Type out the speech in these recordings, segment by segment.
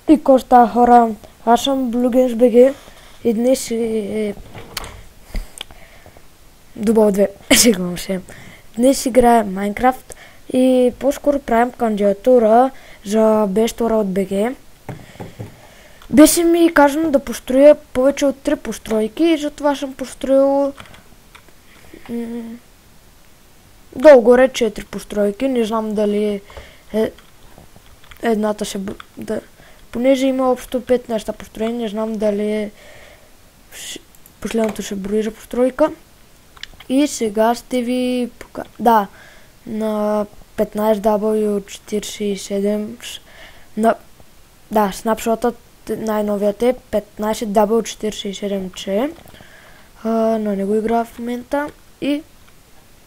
И коста хора, аз съм BlueGamesBG и днес Дубъл 2, шегувам се. Днес играем Майнкрафт и по-скоро правим кандидатура за бестора от БГ. Беше ми казано да построя повече от 3 постройки и затова съм построил долу-горе 4 постройки. Не знам дали едната ще... Понеже има общо 5 неща построени, не знам дали последното ще брои за постройка. И сега ще ви покажа... Да, на 15W47... Да, снапшотът най-новият е 15W47C. На него игра в момента. И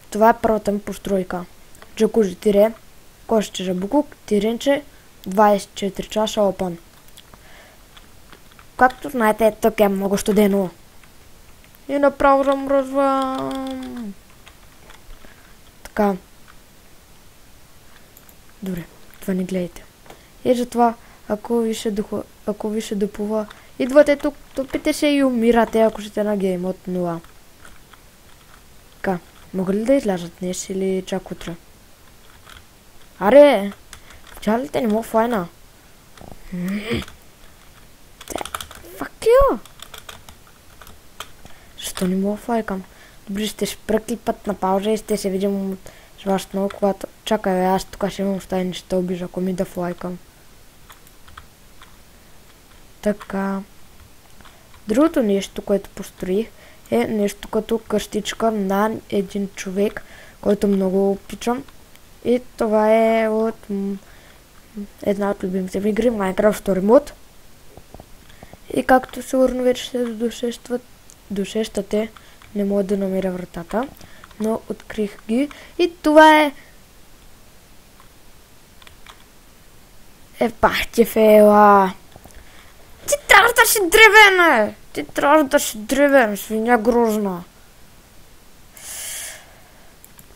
това е първата ми постройка. Джакузи тире, кошче за буклук, тиренче, 24 часа опън. Както знаете, тук е много студено. И направо замръзвам. Така. Добре, това не гледайте. И затова, ако ви ще допува, идвате тук, топите се и умирате, ако сте на гейм от 0. Така, мога ли да излязат днес или чак утре? Аре! Чалите не мога файна. Fuck you! Защо не мога файкам? Добре, ще преклипат на пауза и ще се видим с вас много, когато... Чакай, аз тук ще имам стайни стълби, ако ми да флайкам. Така. Другото нещо, което построих, е нещо като къщичка на един човек, който много обичам. И това е от една от любимите ми игри, Minecraft Story Mode. И както сигурно вече се досещате, не мога да намеря вратата, но открих ги. И това е... Пах ти фейла! Ти трябва да си древен, Ти трябва да си древен, свиня грозна.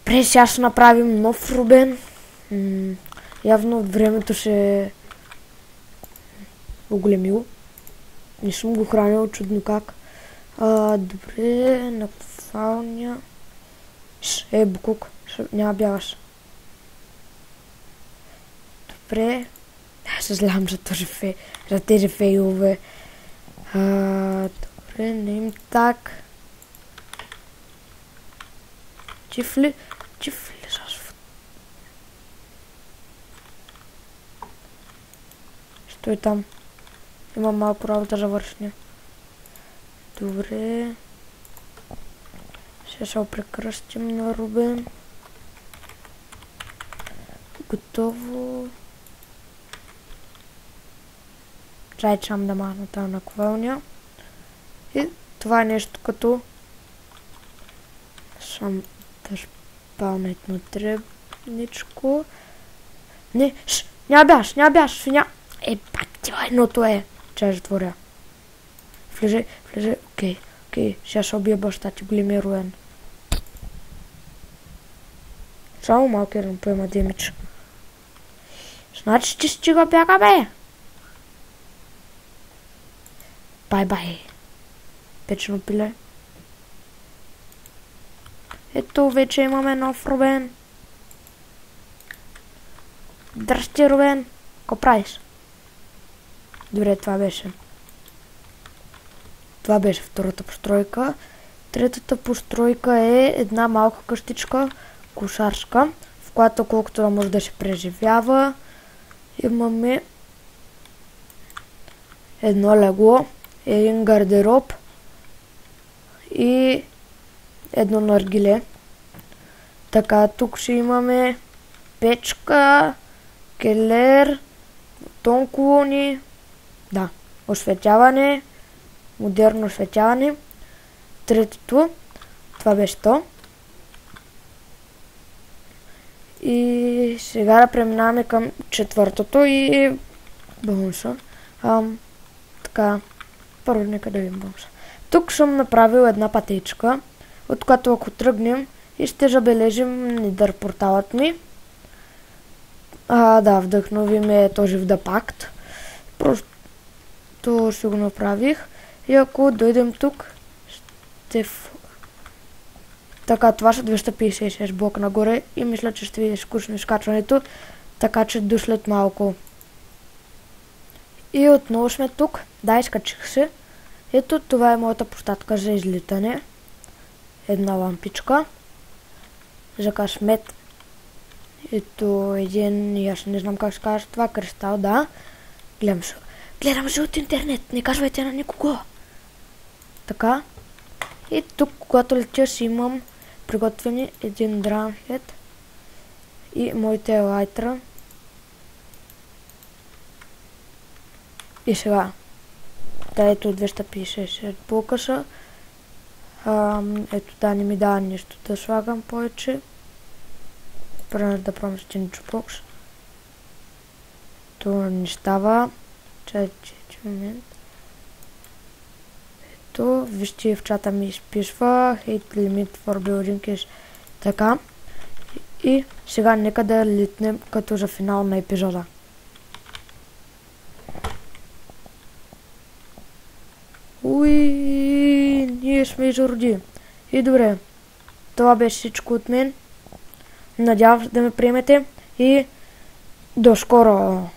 Пре сега ще направим нов Рубен. Явно от времето ще оголемил. Не съм го хранил, чудно как. Добре, наквалня. Буклук, няма бягаш. Добре. Съжалявам за тези фейлове. Добре, не им так. Чифли. Що е там? Имам малко работа за вършня. Добре. Ще се прекръстим на Рубен. Готово. Чай, че да махна тази наквалня. И това е нещо като... Съм да спалнет на требничко. Не, няма бяш, свиня. Пак това едното е. Чай, затворя. Влезе. Окей. Сега ще убия баща ти, големия Руен. Само малко да поема демидж. Значи ти си го бяга, бе. Бай. Печено пиле. Ето, вече имаме нов Рубен. Здрасти, Рубен. Ко правиш? Добре, това беше втората постройка. Третата постройка е една малка къщичка, кошарска, в която колкото да може да се преживява. Имаме едно легло, един гардероб и едно наргиле. Така, тук ще имаме печка, келер, бутон колони, да, осветяване, модерно осветяване. Третото, това беше то. И сега да преминаваме към четвъртото и бонуса. Така, първо нека да видим бонуса. Тук съм направил една пътечка, от която ако тръгнем и ще забележим нидър порталът ми. Да, вдъхнови ме този Водопакт. Просто То ще го направих. И ако дойдем тук, ще... Така, това са 256 блока нагоре и мисля, че ще ви е скучно изкачването, така че до след малко. И отново сме тук. Да, изкачих се. Ето, това е моята площадка за излитане. Една лампичка. За късмет. Ето един, и аз не знам как се казва това, кристал, да. Гледам се от интернет, не казвайте на никого. Така. И тук, когато летя, си имам приготвени един дранхед и моите лайтера. И сега. Да, ето 256 блока са. Ето да, не ми дава нищо да слагам повече. Примерно да пробвам един чупокс. То не става. Чакайте момент. Ето, вижте в чата ми изписва Hate Limit for Building is така. И сега нека да литнем като за финал на епизода. Уи, ние сме изроди. И добре, това беше всичко от мен. Надявам се да ме приемете и до скоро!